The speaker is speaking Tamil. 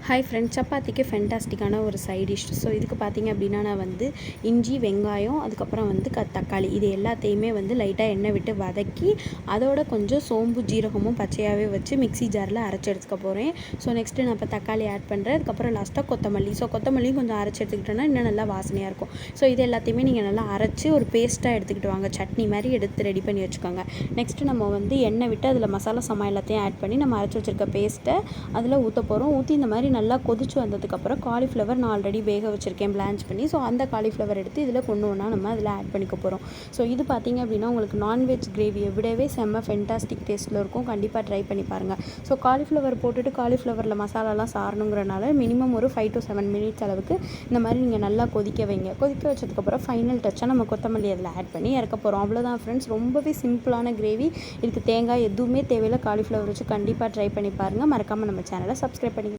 ஹாய் ஃப்ரெண்ட்ஸ், சப்பாத்திக்கு ஃபென்டாஸ்டிக்கான ஒரு சைட் டிஷ். ஸோ இதுக்கு பார்த்தீங்க அப்படின்னா, நான் வந்து இஞ்சி, வெங்காயம், அதுக்கப்புறம் வந்து தக்காளி இது எல்லாத்தையுமே வந்து லைட்டாக எண்ணெய் விட்டு வதக்கி அதோட கொஞ்சம் சோம்பு, ஜீரகமும் பச்சையாகவே வச்சு மிக்ஸி ஜாரில் அரைச்சி எடுத்துக்க போகிறேன். ஸோ நெக்ஸ்ட்டு நான் இப்போ தக்காளி ஆட் பண்ணுறேன். அதுக்கப்புறம் லாஸ்ட்டாக கொத்தமல்லி. ஸோ கொத்தமல்லியும் கொஞ்சம் அரைச்சி எடுத்துக்கிட்டோன்னா இன்னும் நல்லா வாசனையாக இருக்கும். ஸோ இது எல்லாத்தையுமே நீங்கள் நல்லா அரைச்சி ஒரு பேஸ்ட்டாக எடுத்துக்கிட்டு வாங்க. சட்னி மாதிரி எடுத்து ரெடி பண்ணி வச்சுக்கோங்க. நெக்ஸ்ட்டு நம்ம வந்து எண்ணெய் விட்டு அதில் மசாலா சாமான் எல்லாத்தையும் ஆட் பண்ணி நம்ம அரைச்சி வச்சுருக்க பேஸ்ட்டை அதில் ஊற்ற போகிறோம். ஊற்றி இந்த மாதிரி நல்லா கொதிச்சு வந்ததுக்கப்புறம் காலிஃப்ளவர் நான் ஆல்ரெடி வேக வச்சுருக்கேன் பிளான்ச் பண்ணி. ஸோ அந்த காலிஃப்ளவர் எடுத்து இதில் கொண்டு ஒன்றா நம்ம அதில் ஆட் பண்ணிக்க போகிறோம். ஸோ இது பார்த்திங்க அப்படின்னா உங்களுக்கு நான்வெஜ் கிரேவியை விடவே செம்ம ஃபென்டாஸ்டிக் டேஸ்ட்டில் இருக்கும். கண்டிப்பாக ட்ரை பண்ணி பாருங்கள். ஸோ காலிஃப்ளவர் போட்டுட்டு காலிஃப்ளவரில் மசாலாலாம் சாரணுங்கிறனால மினிமம் ஒரு 5 to 7 மினிட்ஸ் அளவுக்கு இந்த மாதிரி நீங்கள் நல்லா கொதிக்க வைங்க. கொதிக்க வச்சதுக்கப்புறம் ஃபைனல் டச்சாக நம்ம கொத்தமல்லி அதில் ஆட் பண்ணி இறக்க போகிறோம். அவ்வளோதான் ஃப்ரெண்ட்ஸ், ரொம்பவே சிம்பிளான கிரேவி. இதுக்கு தேங்காய் எதுவுமே தேவையில்லை. காலிஃப்ளவர் வச்சு கண்டிப்பாக ட்ரை பண்ணி பாருங்கள். மறக்காமல் நம்ம சேனலை சப்ஸ்கிரைப் பண்ணி